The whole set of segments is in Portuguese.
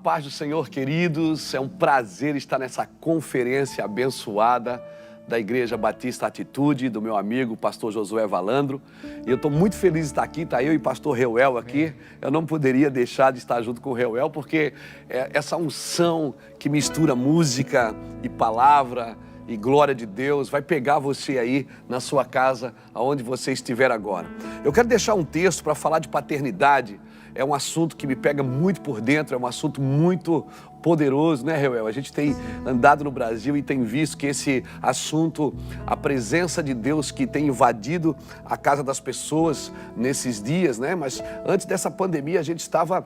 paz do Senhor, queridos. É um prazer estar nessa conferência abençoada da Igreja Batista Atitude, do meu amigo, pastor Josué Valandro. E eu estou muito feliz de estar aqui, está eu e pastor Reuel aqui. Eu não poderia deixar de estar junto com o Reuel, porque essa unção que mistura música e palavra e glória de Deus vai pegar você aí na sua casa, aonde você estiver agora. Eu quero deixar um texto para falar de paternidade. É um assunto que me pega muito por dentro, é um assunto muito poderoso, né, Reuel? A gente tem andado no Brasil e tem visto que esse assunto, a presença de Deus que tem invadido a casa das pessoas nesses dias, né? Mas antes dessa pandemia a gente estava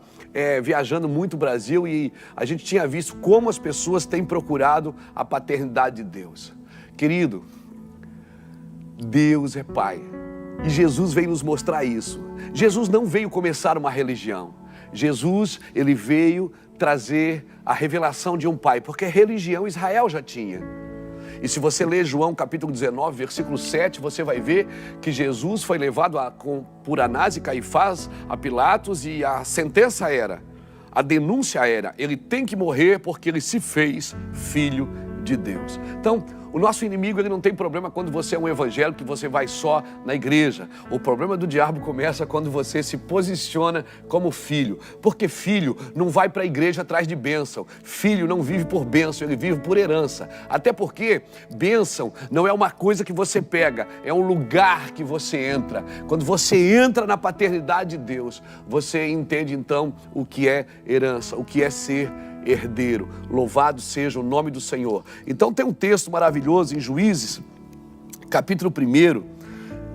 viajando muito o Brasil e a gente tinha visto como as pessoas têm procurado a paternidade de Deus. Querido, Deus é Pai. E Jesus veio nos mostrar isso. Jesus não veio começar uma religião. Jesus, ele veio trazer a revelação de um pai, porque religião Israel já tinha. E se você ler João capítulo 19, versículo 7, você vai ver que Jesus foi levado por Anás e Caifás a Pilatos e a sentença era, a denúncia era, ele tem que morrer porque ele se fez filho de Deus. Então, o nosso inimigo, ele não tem problema quando você é um evangélico, que você vai só na igreja. O problema do diabo começa quando você se posiciona como filho. Porque filho não vai para a igreja atrás de bênção. Filho não vive por bênção, ele vive por herança. Até porque bênção não é uma coisa que você pega, é um lugar que você entra. Quando você entra na paternidade de Deus, você entende então o que é herança, o que é ser herdeiro. Louvado seja o nome do Senhor. Então tem um texto maravilhoso em Juízes, capítulo 1,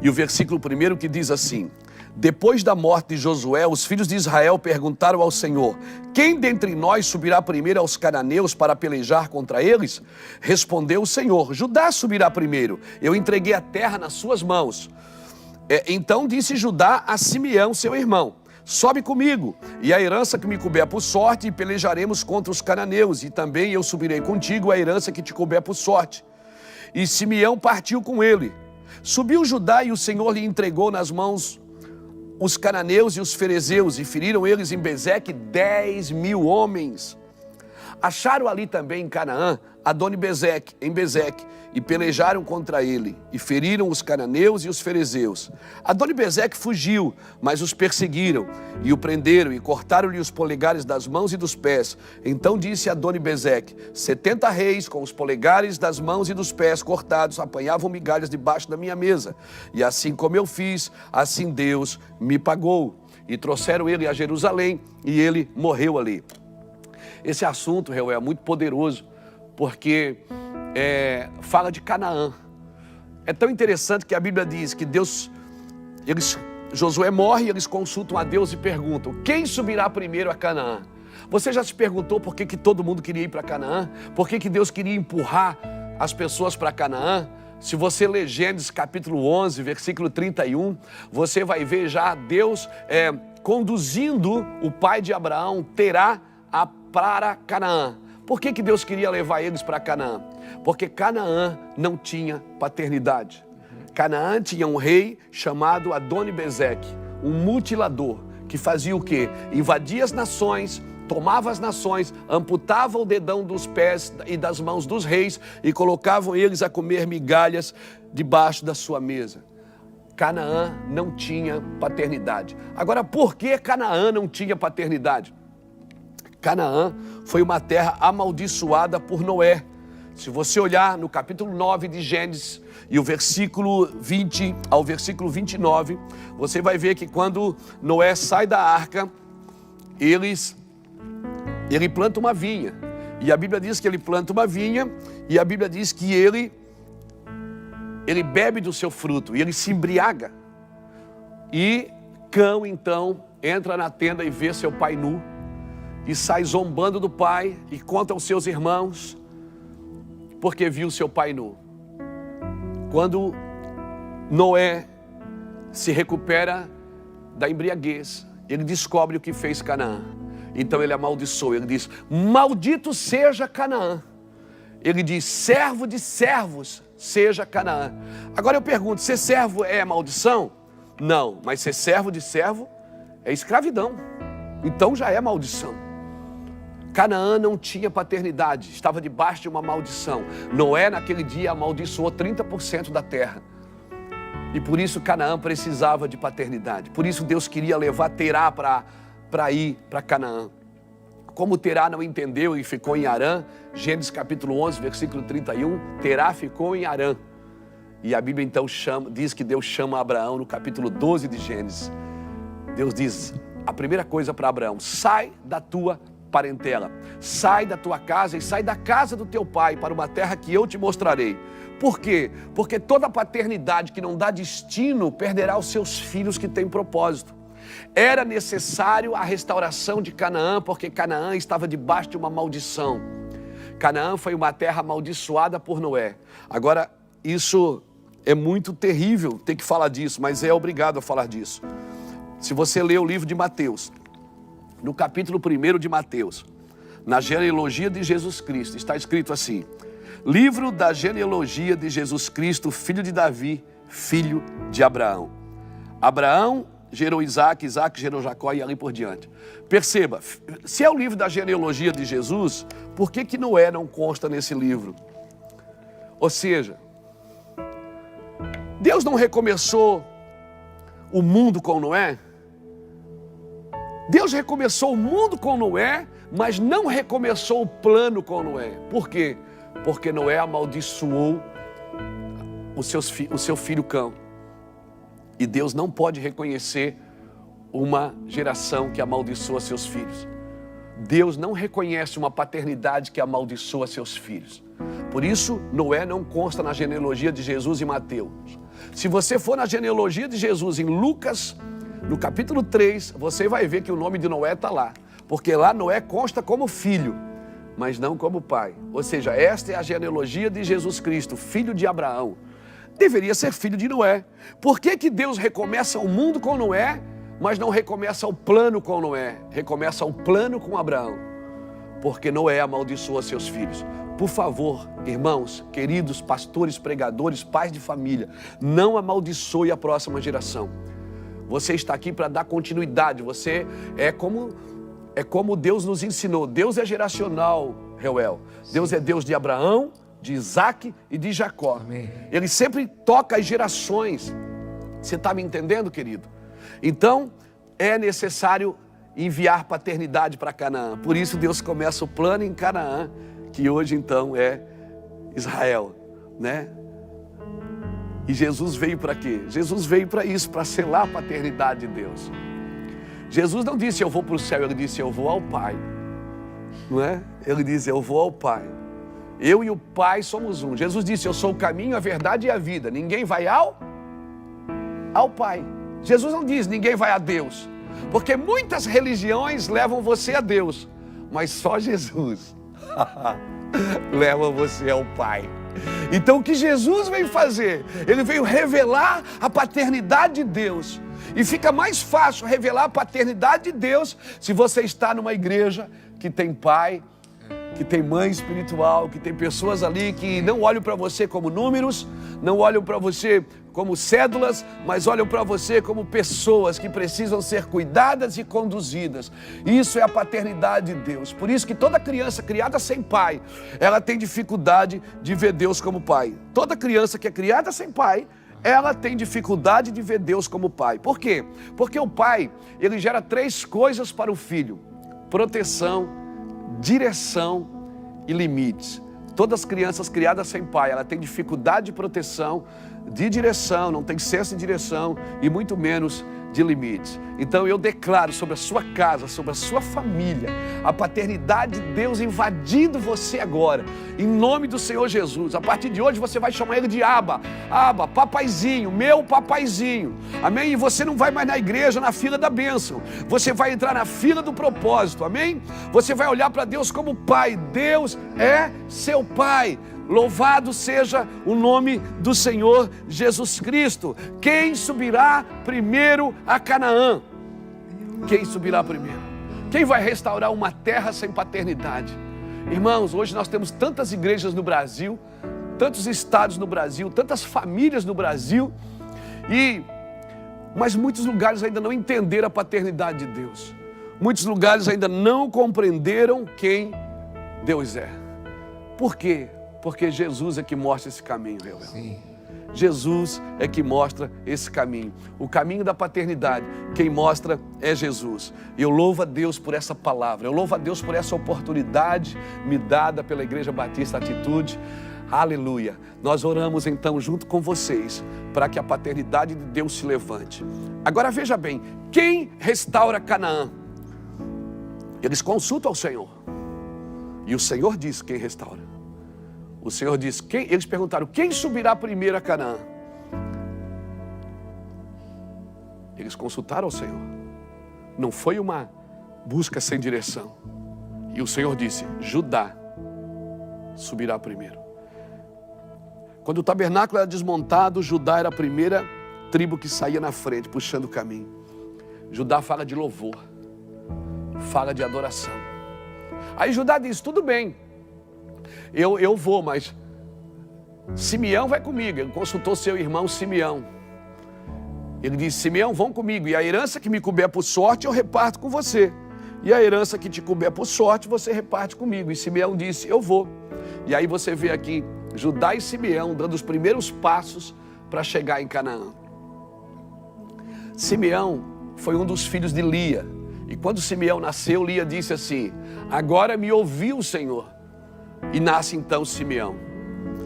e o versículo 1 que diz assim: depois da morte de Josué, os filhos de Israel perguntaram ao Senhor: quem dentre nós subirá primeiro aos cananeus para pelejar contra eles? Respondeu o Senhor: Judá subirá primeiro, eu entreguei a terra nas suas mãos. Então disse Judá a Simeão, seu irmão: sobe comigo, e a herança que me couber por sorte, e pelejaremos contra os cananeus, e também eu subirei contigo a herança que te couber por sorte. E Simeão partiu com ele. Subiu Judá, e o Senhor lhe entregou nas mãos os cananeus e os ferezeus, e feriram eles em Bezeque 10.000 homens. Acharam ali também em Canaã Adoni-Bezeque, em Bezeque, e pelejaram contra ele, e feriram os cananeus e os ferezeus. Adoni-Bezeque fugiu, mas os perseguiram, e o prenderam, e cortaram-lhe os polegares das mãos e dos pés. Então disse Adoni-Bezeque: 70 reis com os polegares das mãos e dos pés cortados apanhavam migalhas debaixo da minha mesa. E assim como eu fiz, assim Deus me pagou. E trouxeram ele a Jerusalém, e ele morreu ali. Esse assunto, Reuel, é muito poderoso, porque fala de Canaã. É tão interessante que a Bíblia diz que Josué morre e eles consultam a Deus e perguntam: quem subirá primeiro a Canaã? Você já se perguntou por que todo mundo queria ir para Canaã? Por que Deus queria empurrar as pessoas para Canaã? Se você ler Gênesis capítulo 11, versículo 31, você vai ver já Deus conduzindo o pai de Abraão, Terá, para Canaã. Por que Deus queria levar eles para Canaã? Porque Canaã não tinha paternidade. Canaã tinha um rei chamado Adoni-Bezeque, um mutilador, que fazia o quê? Invadia as nações, tomava as nações, amputava o dedão dos pés e das mãos dos reis e colocavam eles a comer migalhas debaixo da sua mesa. Canaã não tinha paternidade. Agora, por que Canaã não tinha paternidade? Canaã foi uma terra amaldiçoada por Noé. Se você olhar no capítulo 9 de Gênesis e o versículo 20 ao versículo 29, você vai ver que quando Noé sai da arca, ele planta uma vinha. E a Bíblia diz que ele planta uma vinha, e a Bíblia diz que ele bebe do seu fruto, e ele se embriaga. E Cão, então, entra na tenda e vê seu pai nu, e sai zombando do pai, e conta aos seus irmãos, porque viu seu pai nu. Quando Noé se recupera da embriaguez, ele descobre o que fez Canaã. Então ele amaldiçoa, ele diz: maldito seja Canaã. Ele diz: servo de servos seja Canaã. Agora eu pergunto, ser servo é maldição? Não, mas ser servo de servo é escravidão. Então já é maldição. Canaã não tinha paternidade, estava debaixo de uma maldição. Noé, naquele dia, amaldiçoou 30% da terra. E por isso Canaã precisava de paternidade. Por isso Deus queria levar Terá para ir para Canaã. Como Terá não entendeu e ficou em Harã, Gênesis capítulo 11, versículo 31, Terá ficou em Harã. E a Bíblia então diz que Deus chama Abraão no capítulo 12 de Gênesis. Deus diz a primeira coisa para Abraão: sai da tua parentela, sai da tua casa e sai da casa do teu pai para uma terra que eu te mostrarei. Por quê? Porque toda paternidade que não dá destino perderá os seus filhos que têm propósito. Era necessário a restauração de Canaã, porque Canaã estava debaixo de uma maldição. Canaã foi uma terra amaldiçoada por Noé. Agora, isso é muito terrível ter que falar disso, mas é obrigado a falar disso. Se você ler o livro de Mateus, no capítulo 1 de Mateus, na genealogia de Jesus Cristo, está escrito assim: livro da genealogia de Jesus Cristo, filho de Davi, filho de Abraão. Abraão gerou Isaac, Isaac gerou Jacó e ali por diante. Perceba, se é o livro da genealogia de Jesus, por que Noé não consta nesse livro? Ou seja, Deus não recomeçou o mundo com Noé? Deus recomeçou o mundo com Noé, mas não recomeçou o plano com Noé. Por quê? Porque Noé amaldiçoou o seu filho Cão. E Deus não pode reconhecer uma geração que amaldiçoa seus filhos. Deus não reconhece uma paternidade que amaldiçoa seus filhos. Por isso, Noé não consta na genealogia de Jesus em Mateus. Se você for na genealogia de Jesus em Lucas, no capítulo 3, você vai ver que o nome de Noé está lá. Porque lá Noé consta como filho, mas não como pai. Ou seja, esta é a genealogia de Jesus Cristo, filho de Abraão. Deveria ser filho de Noé. Por que Deus recomeça o mundo com Noé, mas não recomeça o plano com Noé? Recomeça o plano com Abraão. Porque Noé amaldiçoa seus filhos. Por favor, irmãos, queridos pastores, pregadores, pais de família, não amaldiçoe a próxima geração. Você está aqui para dar continuidade. Você é como Deus nos ensinou. Deus é geracional, Reuel. Deus é Deus de Abraão, de Isaac e de Jacó. Amém. Ele sempre toca as gerações. Você está me entendendo, querido? Então, é necessário enviar paternidade para Canaã. Por isso Deus começa o plano em Canaã, que hoje então é Israel, né? E Jesus veio para quê? Jesus veio para isso, para selar a paternidade de Deus. Jesus não disse eu vou para o céu, ele disse eu vou ao Pai. Não é? Ele disse eu vou ao Pai. Eu e o Pai somos um. Jesus disse eu sou o caminho, a verdade e a vida. Ninguém vai ao Pai. Jesus não diz ninguém vai a Deus. Porque muitas religiões levam você a Deus. Mas só Jesus leva você ao Pai. Então o que Jesus veio fazer? Ele veio revelar a paternidade de Deus. E fica mais fácil revelar a paternidade de Deus se você está numa igreja que tem pai, que tem mãe espiritual, que tem pessoas ali que não olham para você como números, não olham para você como cédulas, mas olham para você como pessoas que precisam ser cuidadas e conduzidas. Isso é a paternidade de Deus. Por isso que toda criança criada sem pai, ela tem dificuldade de ver Deus como pai. Toda criança que é criada sem pai, ela tem dificuldade de ver Deus como pai. Por quê? Porque o pai, ele gera 3 coisas para o filho: proteção, direção e limites. Todas as crianças criadas sem pai, ela tem dificuldade de proteção, de direção, não tem senso de direção e muito menos de limites. Então eu declaro sobre a sua casa, sobre a sua família, a paternidade de Deus invadindo você agora, em nome do Senhor Jesus. A partir de hoje você vai chamar ele de Abba, Abba, papaizinho, meu papaizinho, amém? E você não vai mais na igreja na fila da bênção, você vai entrar na fila do propósito, amém? Você vai olhar para Deus como pai. Deus é seu pai. Louvado seja o nome do Senhor Jesus Cristo. Quem subirá primeiro a Canaã? Quem subirá primeiro? Quem vai restaurar uma terra sem paternidade? Irmãos, hoje nós temos tantas igrejas no Brasil, tantos estados no Brasil, tantas famílias no Brasil, mas muitos lugares ainda não entenderam a paternidade de Deus. Muitos lugares ainda não compreenderam quem Deus é. Por quê? Porque Jesus é que mostra esse caminho, Reuel. Sim. Jesus é que mostra esse caminho. O caminho da paternidade, quem mostra é Jesus. E eu louvo a Deus por essa palavra. Eu louvo a Deus por essa oportunidade me dada pela Igreja Batista Atitude. Aleluia. Nós oramos então junto com vocês para que a paternidade de Deus se levante. Agora veja bem, quem restaura Canaã? Eles consultam ao Senhor. E o Senhor diz quem restaura. O Senhor diz, eles perguntaram, quem subirá primeiro a Canaã? Eles consultaram ao Senhor. Não foi uma busca sem direção. E o Senhor disse, Judá subirá primeiro. Quando o tabernáculo era desmontado, Judá era a primeira tribo que saía na frente, puxando o caminho. Judá fala de louvor, fala de adoração. Aí Judá diz, tudo bem, eu vou, mas Simeão vai comigo. Ele consultou seu irmão Simeão. Ele disse, Simeão, vão comigo, e a herança que me couber por sorte, eu reparto com você. E a herança que te couber por sorte, você reparte comigo. E Simeão disse, eu vou. E aí você vê aqui, Judá e Simeão dando os primeiros passos para chegar em Canaã. Simeão foi um dos filhos de Lia. E quando Simeão nasceu, Lia disse assim, agora me ouviu o Senhor. E nasce então Simeão.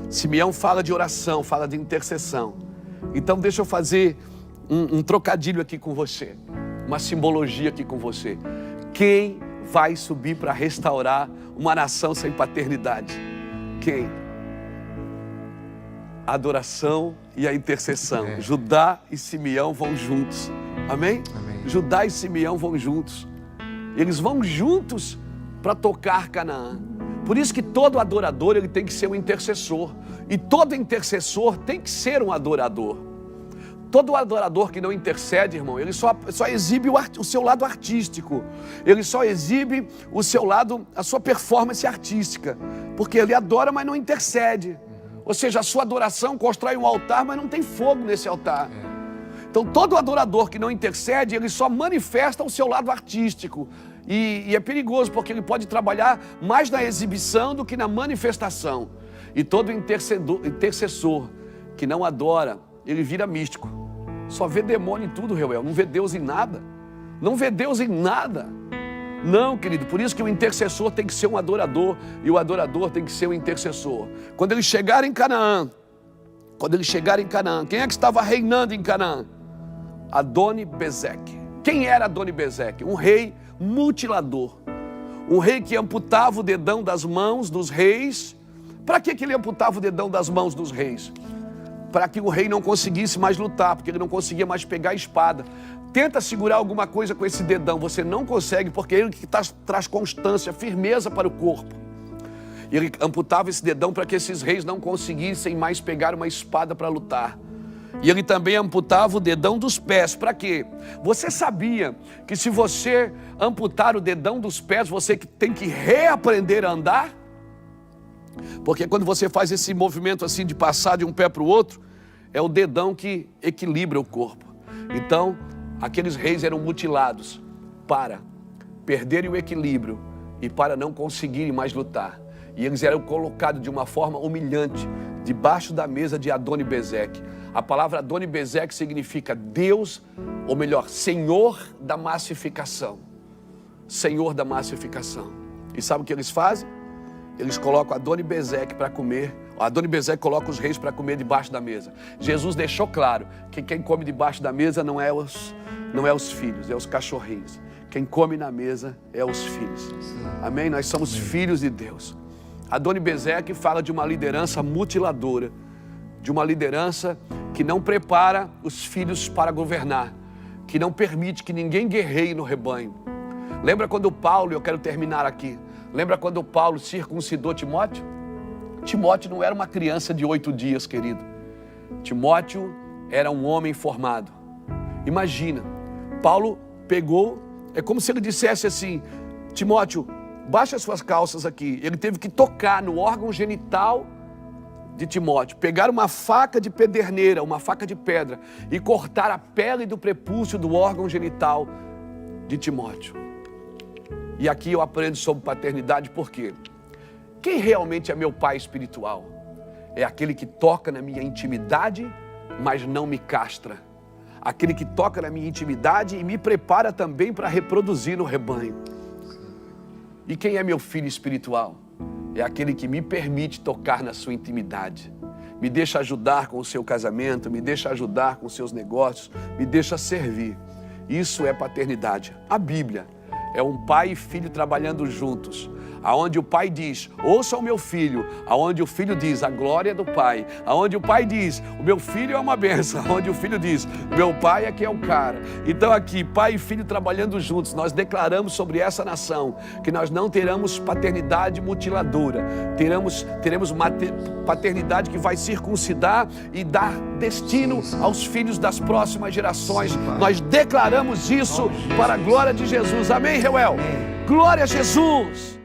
Simeão fala de oração, fala de intercessão. Então deixa eu fazer um trocadilho aqui com você, uma simbologia aqui com você. Quem vai subir para restaurar uma nação sem paternidade? Quem? A adoração e a intercessão. Judá e Simeão vão juntos. Amém? Amém. Judá e Simeão vão juntos. Eles vão juntos para tocar Canaã. Por isso que todo adorador ele tem que ser um intercessor. E todo intercessor tem que ser um adorador. Todo adorador que não intercede, irmão, ele só exibe o seu lado artístico. Ele só exibe o seu lado, a sua performance artística. Porque ele adora, mas não intercede. Ou seja, a sua adoração constrói um altar, mas não tem fogo nesse altar. Então todo adorador que não intercede, ele só manifesta o seu lado artístico. E é perigoso, porque ele pode trabalhar mais na exibição do que na manifestação. E todo intercessor que não adora, ele vira místico. Só vê demônio em tudo, Reuel. Não vê Deus em nada. Não vê Deus em nada. Não, querido. Por isso que o intercessor tem que ser um adorador. E o adorador tem que ser um intercessor. Quando eles chegarem em Canaã, quem é que estava reinando em Canaã? Adoni-Bezeque. Quem era Adoni-Bezeque? Um rei mutilador. Um rei que amputava o dedão das mãos dos reis. Para que ele amputava o dedão das mãos dos reis? Para que o rei não conseguisse mais lutar, porque ele não conseguia mais pegar a espada. Tenta segurar alguma coisa com esse dedão, você não consegue, porque ele que traz constância, firmeza para o corpo. E ele amputava esse dedão para que esses reis não conseguissem mais pegar uma espada para lutar. E ele também amputava o dedão dos pés. Para quê? Você sabia que se você amputar o dedão dos pés, você tem que reaprender a andar? Porque quando você faz esse movimento assim de passar de um pé para o outro, é o dedão que equilibra o corpo. Então, aqueles reis eram mutilados para perderem o equilíbrio e para não conseguirem mais lutar. E eles eram colocados de uma forma humilhante, debaixo da mesa de Adoni-Bezeque. A palavra Adoni-Bezeque significa Deus, ou melhor, Senhor da massificação. Senhor da massificação. E sabe o que eles fazem? Eles colocam Adoni-Bezeque para comer. Adoni-Bezeque coloca os reis para comer debaixo da mesa. Jesus deixou claro que quem come debaixo da mesa não é os filhos, é os cachorrinhos. Quem come na mesa é os filhos. Amém? Nós somos filhos de Deus. Adoni-Bezeque fala de uma liderança mutiladora, de uma liderança que não prepara os filhos para governar, que não permite que ninguém guerreie no rebanho. Lembra quando Paulo, eu quero terminar aqui, lembra quando Paulo circuncidou Timóteo? Timóteo não era uma criança de 8 dias, querido. Timóteo era um homem formado. Imagina, Paulo pegou, é como se ele dissesse assim, Timóteo, baixa as suas calças aqui. Ele teve que tocar no órgão genital de Timóteo, pegar uma faca de pederneira, uma faca de pedra, e cortar a pele do prepúcio do órgão genital de Timóteo. E aqui eu aprendo sobre paternidade, por quê? Quem realmente é meu pai espiritual? É aquele que toca na minha intimidade, mas não me castra. Aquele que toca na minha intimidade e me prepara também para reproduzir no rebanho. E quem é meu filho espiritual? É aquele que me permite tocar na sua intimidade. Me deixa ajudar com o seu casamento, me deixa ajudar com os seus negócios, me deixa servir. Isso é paternidade. A Bíblia é um pai e filho trabalhando juntos, aonde o pai diz, ouça o meu filho, aonde o filho diz, a glória do pai, aonde o pai diz, o meu filho é uma bênção, aonde o filho diz, meu pai é que é o cara. Então aqui, pai e filho trabalhando juntos, nós declaramos sobre essa nação, que nós não teremos paternidade mutiladora, teremos paternidade que vai circuncidar e dar destino aos filhos das próximas gerações. Nós declaramos isso para a glória de Jesus. Amém, Reuel? Glória a Jesus!